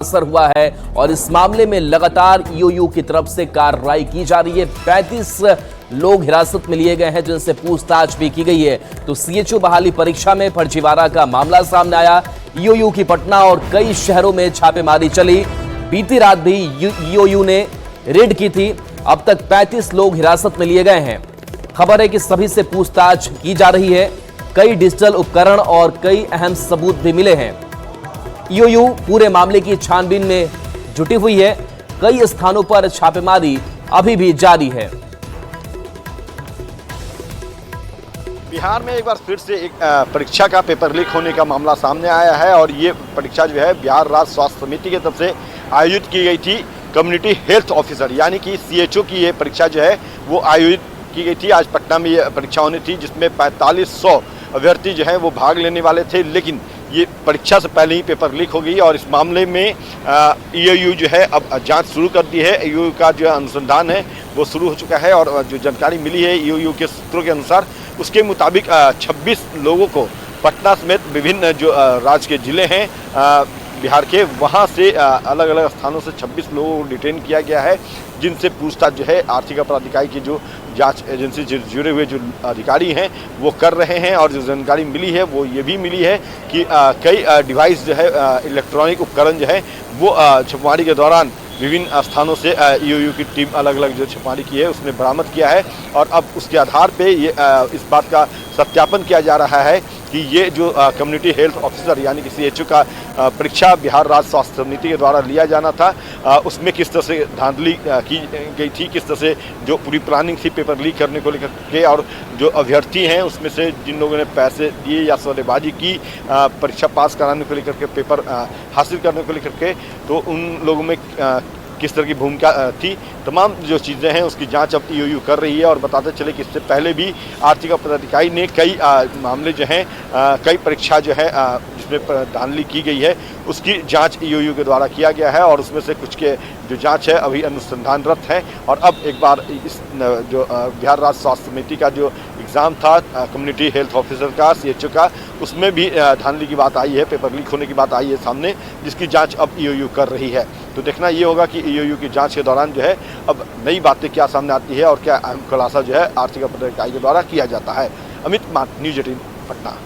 असर हुआ है और इस मामले में लगातार ईओयू की तरफ से कार्रवाई की जा रही है। 35 लोग हिरासत में लिए गए हैं जिनसे पूछताछ भी की गई है। तो सीएचओ बहाली परीक्षा में फर्जीवाड़ा का मामला सामने आया। ईओयू की पटना और कई शहरों में छापेमारी चली। बीती रात भी ईओयू ने रेड की थी। अब तक 35 लोग हिरासत में लिए गए हैं। खबर है कि सभी से पूछताछ की जा रही है। कई डिजिटल उपकरण और कई अहम सबूत भी मिले हैं। ईओयू पूरे मामले की छानबीन में जुटी हुई है। कई स्थानों पर छापेमारी अभी भी जारी है। बिहार में एक बार फिर से एक परीक्षा का पेपर लीक होने का मामला सामने आया है और ये परीक्षा जो है बिहार राज्य स्वास्थ्य समिति की तरफ से आयोजित की गई थी। कम्युनिटी हेल्थ ऑफिसर यानी कि सीएचओ की ये परीक्षा जो है वो आयोजित की गई थी। आज पटना में ये परीक्षा होनी थी जिसमें 4500 अभ्यर्थी जो हैं वो भाग लेने वाले थे, लेकिन ये परीक्षा से पहले ही पेपर लीक हो गई और इस मामले में ईओयू जो है अब जांच शुरू कर दी है। ईओयू का जो अनुसंधान है वो शुरू हो चुका है और जो जानकारी मिली है ईओयू के सूत्रों के अनुसार उसके मुताबिक 26 लोगों को पटना समेत विभिन्न जो राज्य के जिले हैं बिहार के, वहाँ से अलग अलग स्थानों से 26 लोगों को डिटेन किया गया है, जिनसे पूछताछ जो है आर्थिक अपराध इकाई की जो जांच एजेंसी से जुड़े हुए जो अधिकारी हैं वो कर रहे हैं। और जो जानकारी मिली है वो ये भी मिली है कि कई डिवाइस जो है इलेक्ट्रॉनिक उपकरण जो है वो छापेमारी के दौरान विभिन्न स्थानों से ईओयू की टीम अलग अलग जो छापेमारी की है उसने बरामद किया है। और अब उसके आधार पे ये इस बात का सत्यापन किया जा रहा है कि ये जो कम्युनिटी हेल्थ ऑफिसर यानी कि सीएचओ का परीक्षा बिहार राज्य स्वास्थ्य समिति के द्वारा लिया जाना था, उसमें किस तरह से धांधली की गई थी, किस तरह से जो पूरी प्लानिंग थी पेपर लीक करने को लेकर के, और जो अभ्यर्थी हैं उसमें से जिन लोगों ने पैसे दिए या सौदेबाजी की परीक्षा पास कराने को लेकर के, पेपर हासिल करने को लेकर के, तो उन लोगों में किस तरह की भूमिका थी, तमाम जो चीज़ें हैं उसकी जांच अब ईओयू कर रही है। और बताते चले कि इससे पहले भी आर्थिक अपराध इकाई ने कई मामले जो हैं कई परीक्षा जो है जिसमें धांधली की गई है उसकी जांच ईओयू के द्वारा किया गया है और उसमें से कुछ के जो जांच है अभी अनुसंधानरत है। और अब एक बार इस जो बिहार राज्य स्वास्थ्य समिति का जो एग्ज़ाम था कम्युनिटी हेल्थ ऑफिसर का सीएचओ का, उसमें भी धांधली की बात आई है, पेपर लीक होने की बात आई है सामने, जिसकी जांच अब ईओयू कर रही है। तो देखना ये होगा कि ईओयू की जांच के दौरान जो है अब नई बातें क्या सामने आती है और क्या अहम खुलासा जो है आर्थिक अपराध इकाई के द्वारा किया जाता है। अमित मान, न्यूज़ 18 पटना।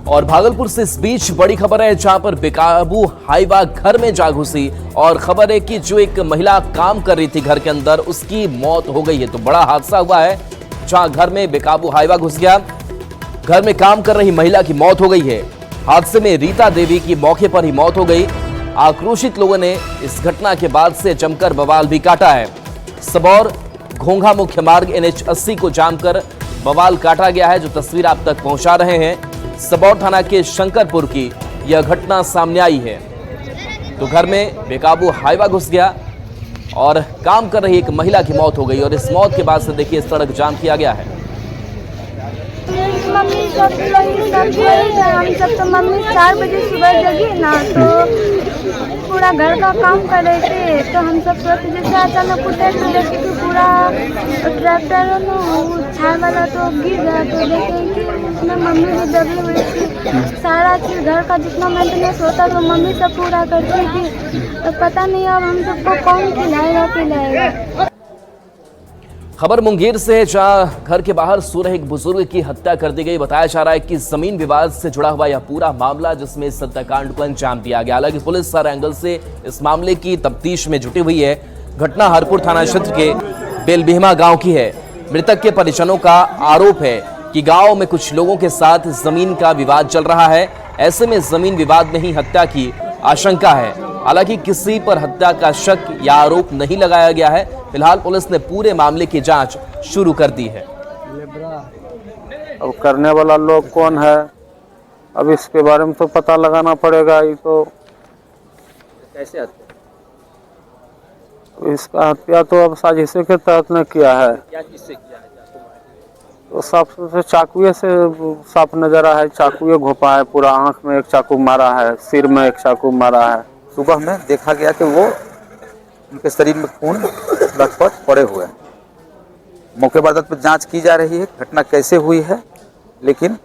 और भागलपुर से इस बीच बड़ी खबर है जहां पर बेकाबू हाइवा घर में जा घुसी और खबर है कि जो एक महिला काम कर रही थी घर के अंदर उसकी मौत हो गई है। तो बड़ा हादसा हुआ है जहां घर में बेकाबू हाइवा घुस गया, घर में काम कर रही महिला की मौत हो गई है। हादसे में रीता देवी की मौके पर ही मौत हो गई। आक्रोशित लोगों ने इस घटना के बाद से जमकर बवाल भी काटा है। सबौर घोंघा मुख्य मार्ग NH 80 को जाम कर बवाल काटा गया है, जो तस्वीर आप तक पहुंचा रहे हैं। सबौर थाना के शंकरपुर की यह घटना सामने आई है। तो घर में बेकाबू हाइवा घुस गया और काम कर रही एक महिला की मौत हो गई और इस मौत के बाद से देखिए सड़क जाम किया गया है। मम्मी सब हम सब तो मम्मी 4 बजे सुबह जगी ना, तो पूरा घर का काम कर रहे थे, तो हम सब सोचे जैसे अचानक उठे तो देखे कि पूरा ट्रैक्टर छाया वाला तो गिर गया। तो देखे कि उसमें मम्मी भी दबी हुई थी। सारा चीज़ घर का जितना मेंटेनेंस होता तो मम्मी सब पूरा करती थी। तो पता नहीं अब हम सबको कौन खिलाएगा। खबर मुंगेर से है जहां घर के बाहर सो रहे एक बुजुर्ग की हत्या कर दी गई। बताया जा रहा है कि जमीन विवाद से जुड़ा हुआ यह पूरा मामला जिसमें इस हत्याकांड को अंजाम दिया गया। हालांकि पुलिस हर एंगल से इस मामले की तफ्तीश में जुटी हुई है। घटना हरपुर थाना क्षेत्र के बेलबिहमा गांव की है। मृतक के परिजनों का आरोप है कि गांव में कुछ लोगों के साथ जमीन का विवाद चल रहा है। ऐसे में जमीन विवाद में ही हत्या की आशंका है। हालांकि किसी पर हत्या का शक या आरोप नहीं लगाया गया है। फिलहाल पुलिस ने पूरे मामले की जांच शुरू कर दी है। अब करने वाला लोग कौन है, अब इसके बारे में तो पता लगाना पड़ेगा। ये तो कैसे हत्या? इसका हत्या तो अब साजिशे के तहत ने किया है। क्या चीज से किया है? तो सबसे चाकुए से साफ नजर है, चाकुए घोपा है, पूरा आंख में एक चाकू मारा है, सिर में एक चाकू मारा है। सुबह में देखा गया कि वो उनके शरीर में खून लथपथ पड़े हुए हैं। मौके वारदात पर जांच की जा रही है, घटना कैसे हुई है, लेकिन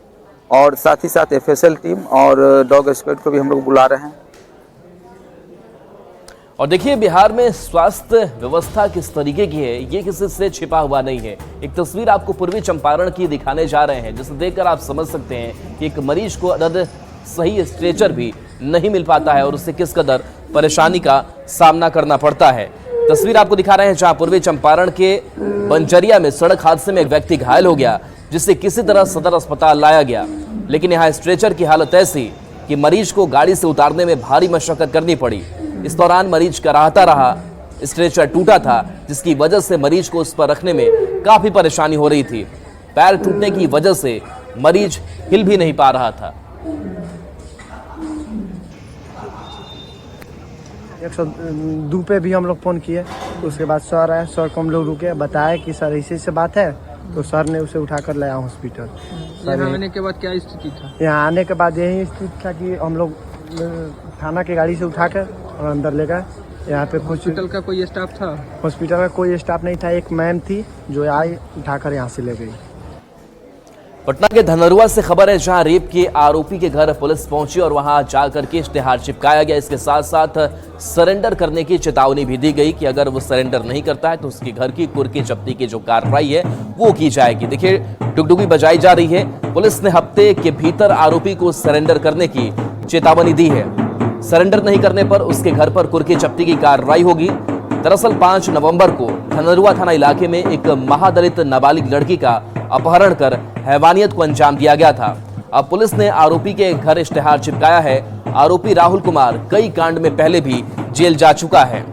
और साथ ही साथ FSL टीम और डॉग स्क्वाड को भी हम लोग बुला रहे हैं। और देखिए बिहार में स्वास्थ्य व्यवस्था किस तरीके की है ये किसी से छिपा हुआ नहीं है। एक तस्वीर आपको पूर्वी चंपारण की दिखाने जा रहे हैं जिसे देखकर आप समझ सकते हैं कि एक मरीज को अदद सही स्ट्रेचर भी नहीं मिल पाता है और उससे किस कदर परेशानी का सामना करना पड़ता है। तस्वीर आपको दिखा रहे हैं जहां पूर्वी चंपारण के बंजरिया में सड़क हादसे में एक व्यक्ति घायल हो गया जिसे किसी तरह सदर अस्पताल लाया गया, लेकिन यहाँ स्ट्रेचर की हालत ऐसी कि मरीज को गाड़ी से उतारने में भारी मशक्कत करनी पड़ी। इस दौरान मरीज कराहता रहा, स्ट्रेचर टूटा था जिसकी वजह से मरीज को उस पर रखने में काफी परेशानी हो रही थी। पैर टूटने की वजह से मरीज हिल भी नहीं पा रहा था। 102 पे भी हम लोग फ़ोन किए, उसके बाद सर आए, सर को हम लोग रुके, बताया कि सर ऐसे से बात है, तो सर ने उसे उठाकर लाया हॉस्पिटल। यहाँ आने के बाद क्या स्थिति था? यहाँ आने के बाद यही स्थिति था कि हम लोग थाना की गाड़ी से उठाकर और अंदर ले गए। यहाँ पे हॉस्पिटल का कोई स्टाफ था? हॉस्पिटल का कोई स्टाफ नहीं था, एक मैम थी जो आई उठाकर यहाँ से ले गई। पटना के धनरुआ से खबर है जहां रेप के आरोपी के घर पुलिस पहुंची और वहां जाकर के इश्तेहार चिपकाया गया। इसके साथ साथ सरेंडर करने की चेतावनी भी दी गई कि अगर वो सरेंडर नहीं करता है तो उसके घर की कुर्की जब्ती की जो कार्रवाई है वो की जाएगी। देखिए डुगडुगी बजाई जा रही है। पुलिस ने हफ्ते के भीतर आरोपी को सरेंडर करने की चेतावनी दी है। सरेंडर नहीं करने पर उसके घर पर कुर्की जब्ती की कार्रवाई होगी। दरअसल 5 नवंबर को धनरुआ थाना इलाके में एक महादलित नाबालिग लड़की का अपहरण कर हैवानियत को अंजाम दिया गया था। अब पुलिस ने आरोपी के घर इश्तेहार चिपकाया है। आरोपी राहुल कुमार कई कांड में पहले भी जेल जा चुका है।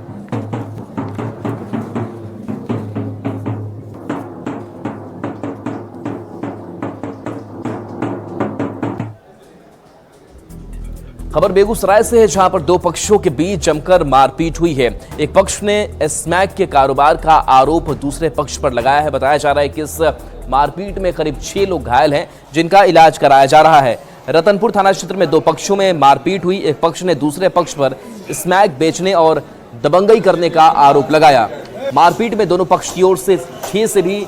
खबर बेगूसराय से है जहां पर दो पक्षों के बीच जमकर मारपीट हुई है। एक पक्ष ने स्मैक के कारोबार का आरोप दूसरे पक्ष पर लगाया है। बताया जा रहा है कि इस मारपीट में करीब 6 लोग घायल हैं जिनका इलाज कराया जा रहा है। रतनपुर थाना क्षेत्र में दो पक्षों में मारपीट हुई। एक पक्ष ने दूसरे पक्ष पर स्मैक बेचने और दबंगई करने का आरोप लगाया। मारपीट में दोनों पक्ष की ओर से 6 से भी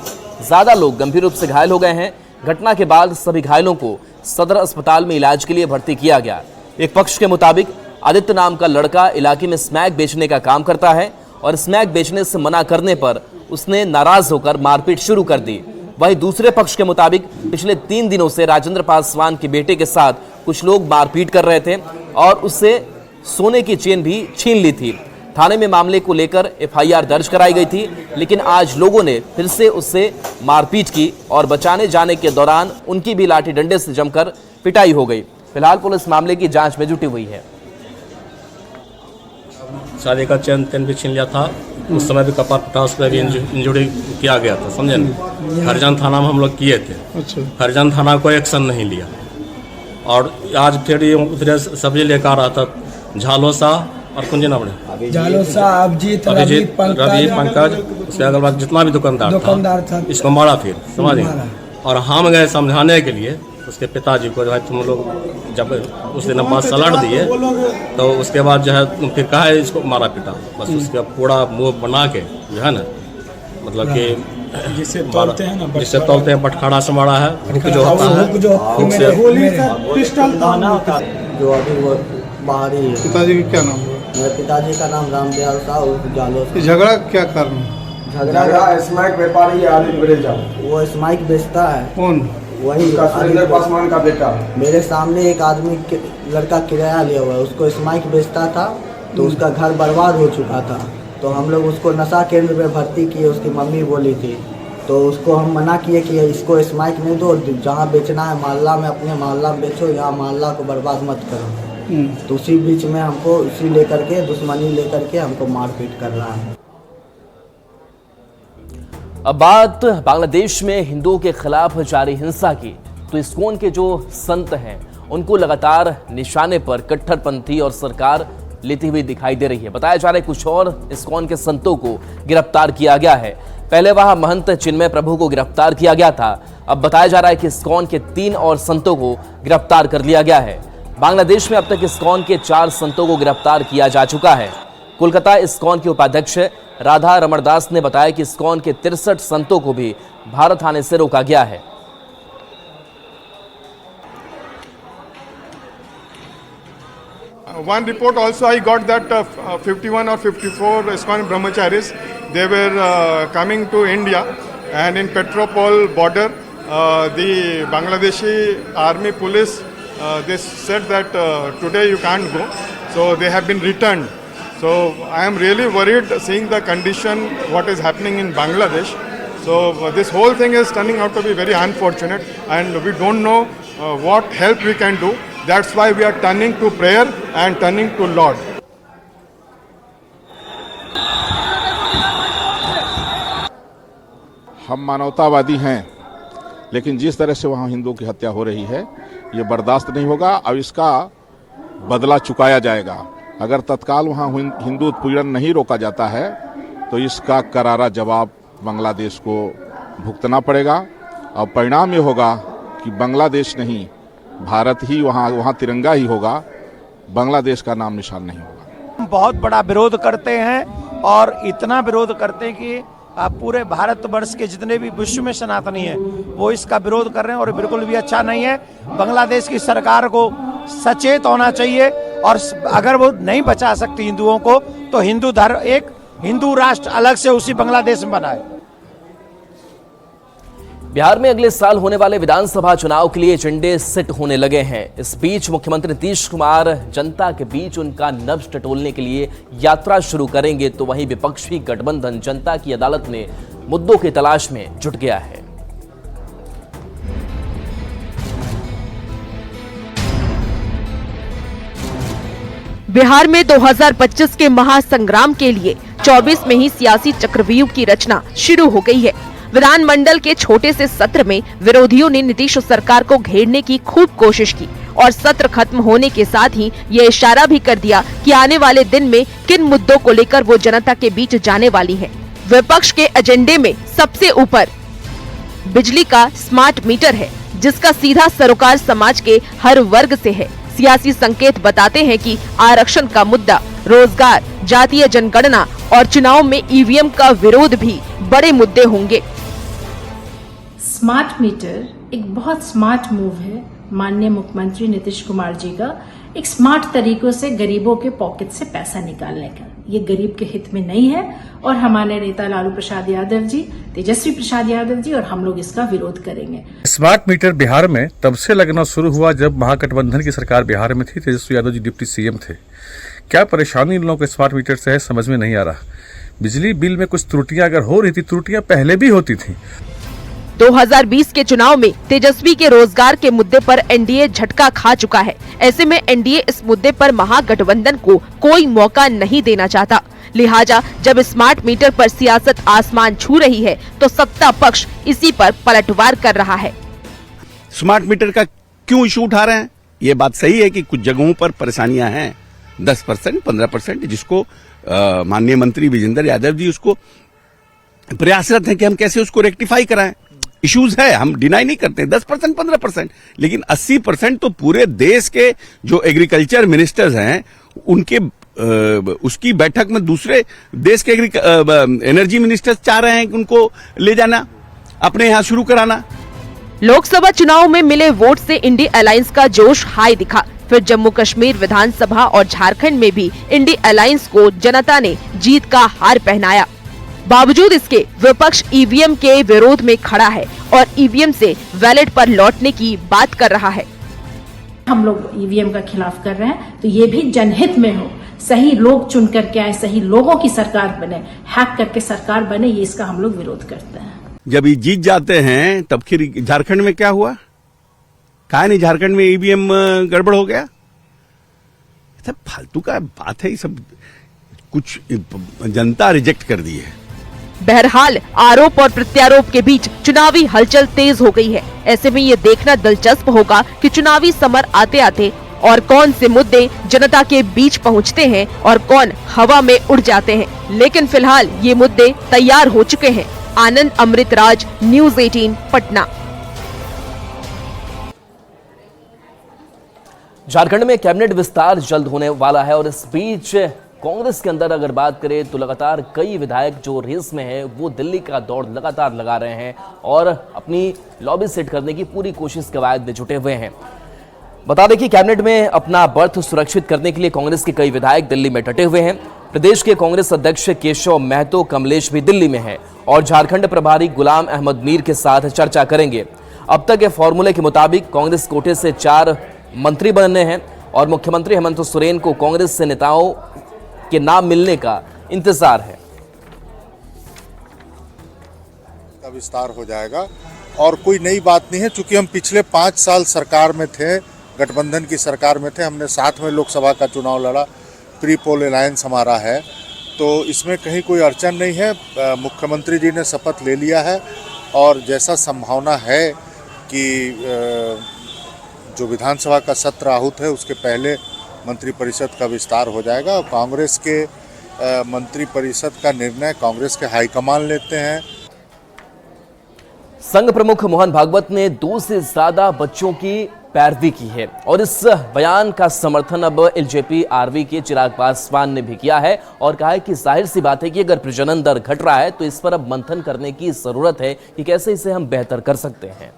ज्यादा लोग गंभीर रूप से घायल हो गए हैं। घटना के बाद सभी घायलों को सदर अस्पताल में इलाज के लिए भर्ती किया गया। एक पक्ष के मुताबिक आदित्य नाम का लड़का इलाके में स्मैक बेचने का काम करता है और स्मैक बेचने से मना करने पर उसने नाराज होकर मारपीट शुरू कर दी। वहीं दूसरे पक्ष के मुताबिक पिछले 3 दिनों से राजेंद्र पासवान के बेटे के साथ कुछ लोग मारपीट कर रहे थे और उससे सोने की चेन भी छीन ली थी। थाने में मामले को लेकर FIR दर्ज कराई गई थी, लेकिन आज लोगों ने फिर से उससे मारपीट की और बचाने जाने के दौरान उनकी भी लाठी डंडे से जमकर पिटाई हो गई। फिलहाल पुलिस मामले की जांच में जुटी हुई है। शादी का चैन भी छीन लिया था। उस समय भी कपार फटा, उस पर भी इंजरी किया गया था, समझे ना। हरिजन थाना में हम लोग किए थे। अच्छा। हरिजन थाना को एक्शन नहीं लिया और आज फिर ये उधर सब्जी लेकर आ रहा था। झालोसा और कौन जी नाम है? झालोसा, अभिजीत, रवि, पंकज, उसके अगल बगल जितना भी दुकानदार था इसको मारा फिर, समझे। और हम गए समझाने के लिए उसके पिताजी को, जो है तुम लोग जब उस दिन बाद सलाड दिए तो उसके बाद जो है फिर कहा है इसको मारा पीटा। बस उसका पूरा मुंह बना के जो है ना, मतलब कि जिसे तोलते हैं बटखाड़ा से मारा है। जो होता है जो अभी वो बाहर ही है। पिताजी का क्या नाम है? मेरे पिताजी का नाम रामदयाल साहब जालो। झगड़ा क्या कारण? झगड़ा स्मैक व्यापारी वो स्मैक बेचता है। कौन? वही राजेंद्र पासवान का बेटा। मेरे सामने एक आदमी लड़का किराया लिया हुआ है, उसको स्मैक बेचता था तो उसका घर बर्बाद हो चुका था। तो हम लोग उसको नशा केंद्र में भर्ती किए, उसकी मम्मी बोली थी तो उसको हम मना किए कि इसको स्मैक नहीं दो, जहाँ बेचना है मोहल्ला में अपने मोहल्ला में बेचो, यहाँ मोहल्ला को बर्बाद मत करो। तो उसी बीच में हमको उसी लेकर के दुश्मनी लेकर के हमको मारपीट कर रहा है। अब बात बांग्लादेश में हिंदुओं के खिलाफ जारी हिंसा की, तो इस्कॉन के जो संत हैं उनको लगातार निशाने पर कट्टरपंथी और सरकार लेती हुई दिखाई दे रही है। बताया जा रहा है कुछ और इस्कॉन के संतों को गिरफ्तार किया गया है। पहले वहां महंत चिन्मय प्रभु को गिरफ्तार किया गया था। अब बताया जा रहा है कि इस्कॉन के 3 और संतों को गिरफ्तार कर लिया गया है। बांग्लादेश में अब तक इस्कॉन के 4 संतों को गिरफ्तार किया जा चुका है। कोलकाता इस्कॉन के उपाध्यक्ष राधा रमणदास ने बताया कि इस्कॉन के 63 संतों को भी भारत आने से रोका गया है। one report also I got that 51 or 54 ISKCON brahmacharis, they were coming to India, and in Petropol border, the Bangladeshi army police, they said that today you can't go, so they have been returned. So I am really worried seeing the condition what is happening in Bangladesh. So this whole thing is turning out to be very unfortunate, and we don't know what help we can do. That's why we are turning to prayer and turning to Lord. हम मानवतावादी हैं, लेकिन जिस तरह से वहाँ हिंदुओं की हत्या हो रही है ये बर्दाश्त नहीं होगा और इसका बदला चुकाया जाएगा। अगर तत्काल वहाँ हिंदू उत्पीड़न नहीं रोका जाता है तो इसका करारा जवाब बांग्लादेश को भुगतना पड़ेगा और परिणाम ये होगा कि बांग्लादेश नहीं, भारत ही वहाँ तिरंगा ही होगा, बांग्लादेश का नाम निशान नहीं होगा। हम बहुत बड़ा विरोध करते हैं और इतना विरोध करते हैं कि पूरे भारतवर्ष के जितने भी विश्व में सनातनी हैं वो इसका विरोध कर रहे हैं और बिल्कुल भी अच्छा नहीं है। बांग्लादेश की सरकार को सचेत होना चाहिए और अगर वो नहीं बचा सकती हिंदुओं को तो हिंदू धर्म एक हिंदू राष्ट्र अलग से उसी बांग्लादेश में बनाए। बिहार में अगले साल होने वाले विधानसभा चुनाव के लिए एजेंडे सेट होने लगे हैं। इस बीच मुख्यमंत्री नीतीश कुमार जनता के बीच उनका नब्ज टटोलने के लिए यात्रा शुरू करेंगे, तो वहीं विपक्षी गठबंधन जनता की अदालत में मुद्दों की तलाश में जुट गया है। बिहार में 2025 के महासंग्राम के लिए 24 में ही सियासी चक्रव्यूह की रचना शुरू हो गई है। विधानमंडल के छोटे से सत्र में विरोधियों ने नीतीश सरकार को घेरने की खूब कोशिश की और सत्र खत्म होने के साथ ही ये इशारा भी कर दिया कि आने वाले दिन में किन मुद्दों को लेकर वो जनता के बीच जाने वाली है। विपक्ष के एजेंडे में सबसे ऊपर बिजली का स्मार्ट मीटर है, जिसका सीधा सरोकार समाज के हर वर्ग से है। सियासी संकेत बताते हैं कि आरक्षण का मुद्दा, रोजगार, जातीय जनगणना और चुनाव में ईवीएम का विरोध भी बड़े मुद्दे होंगे। स्मार्ट मीटर एक बहुत स्मार्ट मूव है माननीय मुख्यमंत्री नीतीश कुमार जी का, एक स्मार्ट तरीकों से गरीबों के पॉकेट से पैसा निकालने का। ये गरीब के हित में नहीं है और हमारे नेता लालू प्रसाद यादव जी, तेजस्वी प्रसाद यादव जी और हम लोग इसका विरोध करेंगे। स्मार्ट मीटर बिहार में तब से लगना शुरू हुआ जब महागठबंधन की सरकार बिहार में थी, तेजस्वी यादव जी डिप्टी सीएम थे। क्या परेशानी इन लोगों के स्मार्ट मीटर से है समझ में नहीं आ रहा। बिजली बिल में कुछ त्रुटियां अगर हो रही थी, त्रुटियां पहले भी होती थी। 2020 के चुनाव में तेजस्वी के रोजगार के मुद्दे पर एनडीए झटका खा चुका है। ऐसे में एनडीए इस मुद्दे पर महागठबंधन को कोई मौका नहीं देना चाहता। लिहाजा जब स्मार्ट मीटर पर सियासत आसमान छू रही है तो सत्ता पक्ष इसी पर पलटवार कर रहा है। स्मार्ट मीटर का क्यों इशू उठा रहे हैं? ये बात सही है कि कुछ जगहों पर परेशानियां हैं, 10%, 15%, जिसको माननीय मंत्री विजेंद्र यादव जी उसको प्रयासरत हैं कि हम कैसे उसको रेक्टिफाई कराएं। इश्यूज है, हम डिनाई नहीं करते, 10%, 15%, लेकिन 80% तो पूरे देश के जो एग्रीकल्चर मिनिस्टर्स हैं उनके उसकी बैठक में दूसरे देश के एनर्जी मिनिस्टर्स चाह रहे हैं कि उनको ले जाना, अपने यहाँ शुरू कराना। लोकसभा चुनाव में मिले वोट से इंडी अलायंस का जोश हाई दिखा। फिर जम्मू कश्मीर विधानसभा और झारखंड में भी इंडी अलायंस को जनता ने जीत का हार पहनाया। बावजूद इसके विपक्ष ईवीएम के विरोध में खड़ा है और ईवीएम से बैलेट पर लौटने की बात कर रहा है। हम लोग ईवीएम का खिलाफ कर रहे हैं, तो ये भी जनहित में हो, सही लोग चुन करके आए, सही लोगों की सरकार बने, हैक करके सरकार बने, ये इसका हम लोग विरोध करते हैं। जब ये जीत जाते हैं तब फिर झारखंड में क्या हुआ? कहा नहीं झारखंड में ईवीएम गड़बड़ हो गया? सब फालतू का बात है, ये सब कुछ जनता रिजेक्ट कर दी है। बहरहाल आरोप और प्रत्यारोप के बीच चुनावी हलचल तेज हो गई है। ऐसे में ये देखना दिलचस्प होगा कि चुनावी समर आते आते और कौन से मुद्दे जनता के बीच पहुंचते हैं और कौन हवा में उड़ जाते हैं। लेकिन फिलहाल ये मुद्दे तैयार हो चुके हैं। आनंद अमृतराज, न्यूज़ 18 पटना। झारखंड में कैबिनेट विस्तार जल्द होने वाला है और इस बीच कांग्रेस के अंदर अगर बात करें तो लगातार कई विधायक जो रेस में हैं वो दिल्ली का दौड़ लगातार लगा रहे हैं और अपनी लॉबी सेट करने की पूरी कोशिश कवायद में जुटे हुए हैं। बता दें कि कैबिनेट में अपना बर्थ सुरक्षित करने के लिए कांग्रेस के कई विधायक दिल्ली में डटे हुए हैं। प्रदेश के कांग्रेस अध्यक्ष केशव महतो कमलेश भी दिल्ली में हैं और झारखंड प्रभारी गुलाम अहमद मीर के साथ चर्चा करेंगे। अब तक के फॉर्मूले के मुताबिक कांग्रेस कोटे से 4 मंत्री बनने हैं और मुख्यमंत्री हेमंत सोरेन को कांग्रेस से नेताओं के नाम मिलने का इंतजार है। का विस्तार हो जाएगा और कोई नई बात नहीं है, चूंकि हम पिछले 5 साल सरकार में थे, गठबंधन की सरकार में थे, हमने साथ में लोकसभा का चुनाव लड़ा, प्री पोल अलायंस हमारा है, तो इसमें कहीं कोई अड़चन नहीं है। मुख्यमंत्री जी ने शपथ ले लिया है और जैसा संभावना है कि जो विधानसभा का सत्र आहूत है उसके पहले मंत्रिपरिषद का विस्तार हो जाएगा और कांग्रेस के मंत्रिपरिषद का निर्णय कांग्रेस के हाईकमान लेते हैं। संघ प्रमुख मोहन भागवत ने 2 से ज्यादा बच्चों की पैरवी की है और इस बयान का समर्थन अब एलजेपी आरवी के चिराग पासवान ने भी किया है और कहा है कि जाहिर सी बात है कि अगर प्रजनन दर घट रहा है तो इस पर अब मंथन करने की जरूरत है कि कैसे इसे हम बेहतर कर सकते हैं।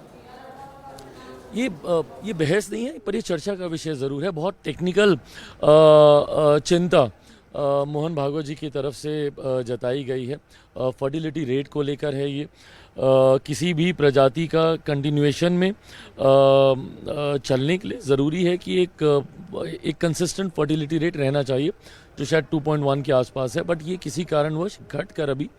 ये बहस नहीं है, पर ये चर्चा का विषय ज़रूर है। बहुत टेक्निकल चिंता मोहन भागवत जी की तरफ से जताई गई है। फर्टिलिटी रेट को लेकर है ये। किसी भी प्रजाति का कंटिन्यूएशन में चलने के लिए ज़रूरी है कि एक कंसिस्टेंट फर्टिलिटी रेट रहना चाहिए जो शायद 2.1 के आसपास है, बट ये किसी कारणवश घट कर अभी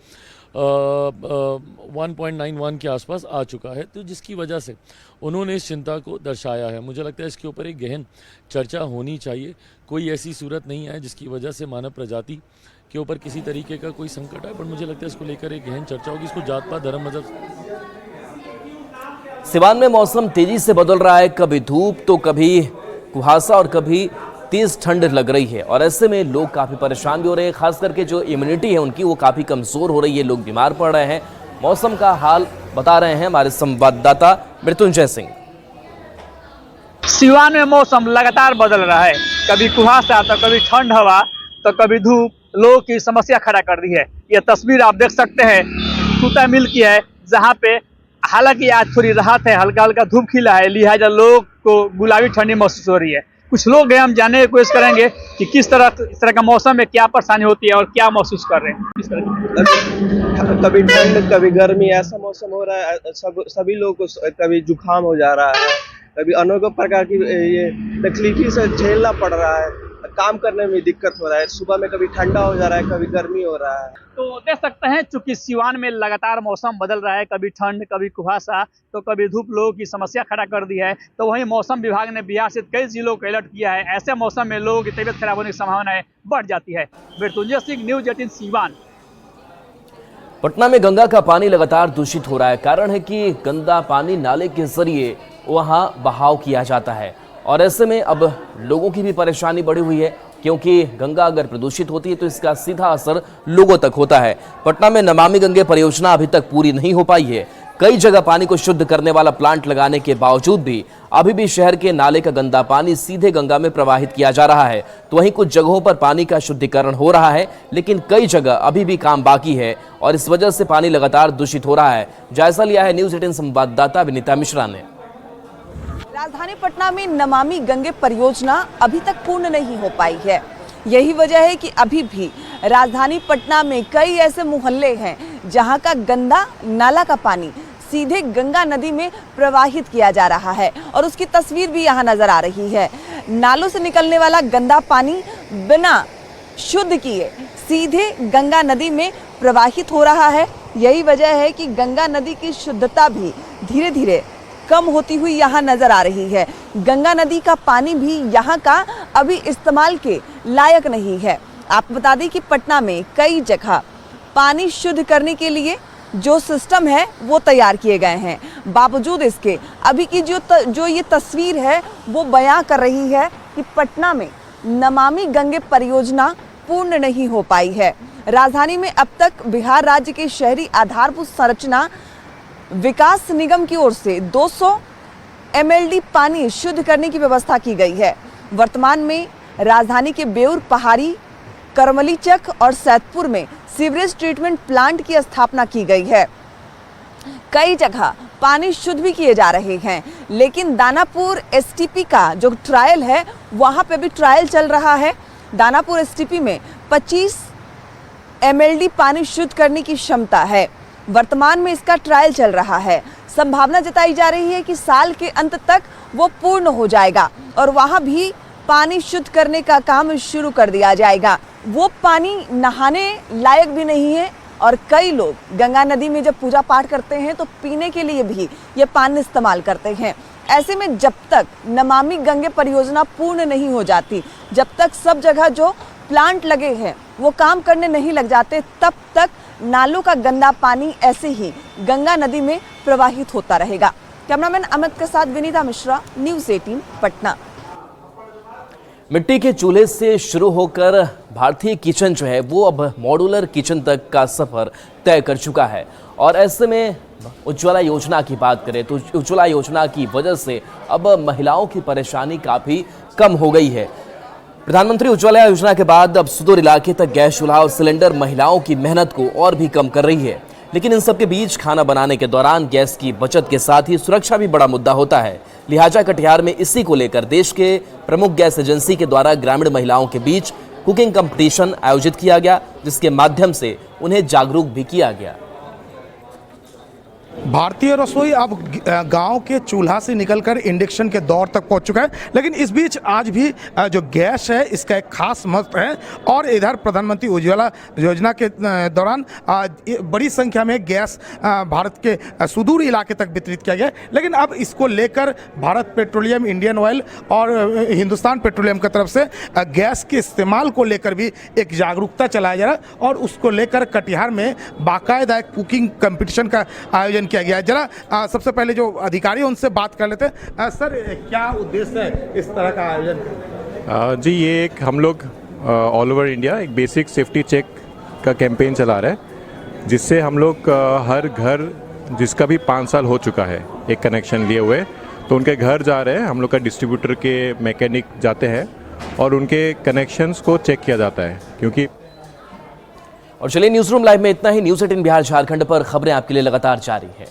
1.91 के आसपास आ चुका है, तो जिसकी वजह से उन्होंने इस चिंता को दर्शाया है। मुझे लगता है इसके ऊपर एक गहन चर्चा होनी चाहिए। कोई ऐसी सूरत नहीं है जिसकी वजह से मानव प्रजाति के ऊपर किसी तरीके का कोई संकट है, पर मुझे लगता है इसको लेकर एक गहन चर्चा होगी। इसको जात पात धर्म मजहब। सिवान में मौसम तेजी से बदल रहा है, कभी धूप तो कभी कुहासा और कभी तेज ठंड लग रही है और ऐसे में लोग काफी परेशान भी हो रहे हैं। खास करके जो इम्यूनिटी है उनकी वो काफी कमजोर हो रही है, लोग बीमार पड़ रहे हैं। मौसम का हाल बता रहे हैं हमारे संवाददाता मृत्युंजय सिंह। सिवान में मौसम लगातार बदल रहा है, कभी कुहासा तो कभी ठंड हवा तो कभी धूप लोगों की समस्या खड़ा कर दी है। यह तस्वीर आप देख सकते हैं सूता मिल की है, जहाँ पे हालांकि आज थोड़ी राहत है, हल्का हल्का धूप खिला है, लिहाजा लोगों को गुलाबी ठंडी महसूस हो रही है। कुछ लोग हैं, हम जानने की कोशिश करेंगे कि किस तरह इस तरह का मौसम में क्या परेशानी होती है और क्या महसूस कर रहे हैं। किस तरह कभी ठंड कभी गर्मी, ऐसा मौसम हो रहा है। सभी लोग को कभी जुकाम हो जा रहा है, कभी अनेकों प्रकार की ये तकलीफी से झेलना पड़ रहा है, काम करने में दिक्कत हो रहा है। सुबह में कभी ठंडा हो जा रहा है, कभी गर्मी हो रहा है। तो देख सकते हैं चूंकि सिवान में लगातार मौसम बदल रहा है, कभी ठंड कभी कुहासा तो कभी धूप लोगों की समस्या खड़ा कर दी है, तो वहीं मौसम विभाग ने बिहार से कई जिलों को अलर्ट किया है। ऐसे मौसम में लोगों की तबीयत खराब होने की संभावनाएं बढ़ जाती है। मृत्युंजय सिंह, न्यूज 18 सिवान। पटना में गंगा का पानी लगातार दूषित हो रहा है। कारण है कि गंदा पानी नाले के जरिए वहां बहाव किया जाता है और ऐसे में अब लोगों की भी परेशानी बढ़ी हुई है, क्योंकि गंगा अगर प्रदूषित होती है तो इसका सीधा असर लोगों तक होता है। पटना में नमामि गंगे परियोजना अभी तक पूरी नहीं हो पाई है। कई जगह पानी को शुद्ध करने वाला प्लांट लगाने के बावजूद भी अभी भी शहर के नाले का गंदा पानी सीधे गंगा में प्रवाहित किया जा रहा है। तो वहीं कुछ जगहों पर पानी का शुद्धिकरण हो रहा है, लेकिन कई जगह अभी भी काम बाकी है और इस वजह से पानी लगातार दूषित हो रहा है। जायजा लिया है न्यूज 18 संवाददाता विनीता मिश्रा ने। राजधानी पटना में नमामि गंगे परियोजना अभी तक पूर्ण नहीं हो पाई है। यही वजह है कि अभी भी राजधानी पटना में कई ऐसे मोहल्ले हैं जहां का गंदा नाला का पानी सीधे गंगा नदी में प्रवाहित किया जा रहा है और उसकी तस्वीर भी यहां नजर आ रही है। नालों से निकलने वाला गंदा पानी बिना शुद्ध किए सीधे गंगा नदी में प्रवाहित हो रहा है। यही वजह है कि गंगा नदी की शुद्धता भी धीरे धीरे कम होती हुई यहाँ नजर आ रही है। गंगा नदी का पानी भी यहाँ का अभी इस्तेमाल के लायक नहीं है। आपको बता दें कि पटना में कई जगह पानी शुद्ध करने के लिए जो सिस्टम है वो तैयार किए गए हैं, बावजूद इसके अभी की जो ये तस्वीर है वो बयां कर रही है कि पटना में नमामि गंगे परियोजना पूर्ण नहीं हो पाई है। राजधानी में अब तक बिहार राज्य के शहरी आधारभूत संरचना विकास निगम की ओर से 200 MLD पानी शुद्ध करने की व्यवस्था की गई है। वर्तमान में राजधानी के बेउर पहाड़ी, करमलीचक और सैदपुर में सीवरेज ट्रीटमेंट प्लांट की स्थापना की गई है। कई जगह पानी शुद्ध भी किए जा रहे हैं। लेकिन दानापुर एसटीपी का जो ट्रायल है वहाँ पे भी ट्रायल चल रहा है। दानापुर एसटीपी में 25 MLD पानी शुद्ध करने की क्षमता है। वर्तमान में इसका ट्रायल चल रहा है। संभावना जताई जा रही है कि साल के अंत तक वो पूर्ण हो जाएगा और वहाँ भी पानी शुद्ध करने का काम शुरू कर दिया जाएगा। वो पानी नहाने लायक भी नहीं है और कई लोग गंगा नदी में जब पूजा पाठ करते हैं तो पीने के लिए भी ये पानी इस्तेमाल करते हैं। ऐसे में जब तक नमामि गंगे परियोजना पूर्ण नहीं हो जाती, जब तक सब जगह जो प्लांट लगे हैं वो काम करने नहीं लग जाते, तब तक नालों का गंदा पानी ऐसे ही गंगा नदी में प्रवाहित होता रहेगा। कैमरामैन अमित के साथ विनीता मिश्रा, न्यूज़ 18 पटना। मिट्टी के चूल्हे से शुरू होकर भारतीय किचन जो है वो अब मॉड्यूलर किचन तक का सफर तय कर चुका है। और ऐसे में उज्ज्वला योजना की बात करें तो उज्ज्वला योजना की वजह से अब महिलाओं की परेशानी काफी कम हो गई है। प्रधानमंत्री उज्ज्वला योजना के बाद अब सुदूर इलाके तक गैस चूल्हा और सिलेंडर महिलाओं की मेहनत को और भी कम कर रही है। लेकिन इन सब के बीच खाना बनाने के दौरान गैस की बचत के साथ ही सुरक्षा भी बड़ा मुद्दा होता है। लिहाजा कटिहार में इसी को लेकर देश के प्रमुख गैस एजेंसी के द्वारा ग्रामीण महिलाओं के बीच कुकिंग कंपटीशन आयोजित किया गया, जिसके माध्यम से उन्हें जागरूक भी किया गया। भारतीय रसोई अब गांव के चूल्हा से निकलकर इंडक्शन के दौर तक पहुंच चुका है। लेकिन इस बीच आज भी जो गैस है इसका एक खास महत्व है और इधर प्रधानमंत्री उज्ज्वला योजना के दौरान बड़ी संख्या में गैस भारत के सुदूर इलाके तक वितरित किया गया। लेकिन अब इसको लेकर भारत पेट्रोलियम, इंडियन ऑयल और हिंदुस्तान पेट्रोलियम की तरफ से गैस के इस्तेमाल को लेकर भी एक जागरूकता चलाया जा रहा है और उसको लेकर कटिहार में बाकायदा एक कुकिंग कंपटीशन का आयोजन किया गया है। जरा सबसे पहले जो अधिकारी उनसे बात कर लेते हैं। सर, क्या उद्देश्य है इस तरह का आयोजन? जी, ये एक हम लोग ऑल ओवर इंडिया एक बेसिक सेफ्टी चेक का कैंपेन चला रहे हैं, जिससे हम लोग हर घर जिसका भी 5 साल हो चुका है एक कनेक्शन लिए हुए, तो उनके घर जा रहे हैं। हम लोग का डिस्ट्रीब्यूटर के मैकेनिक जाते हैं और उनके कनेक्शंस को चेक किया जाता है। क्योंकि और चलिए न्यूज़ रूम लाइव में इतना ही। न्यूज़ 18 बिहार झारखंड पर खबरें आपके लिए लगातार जारी है।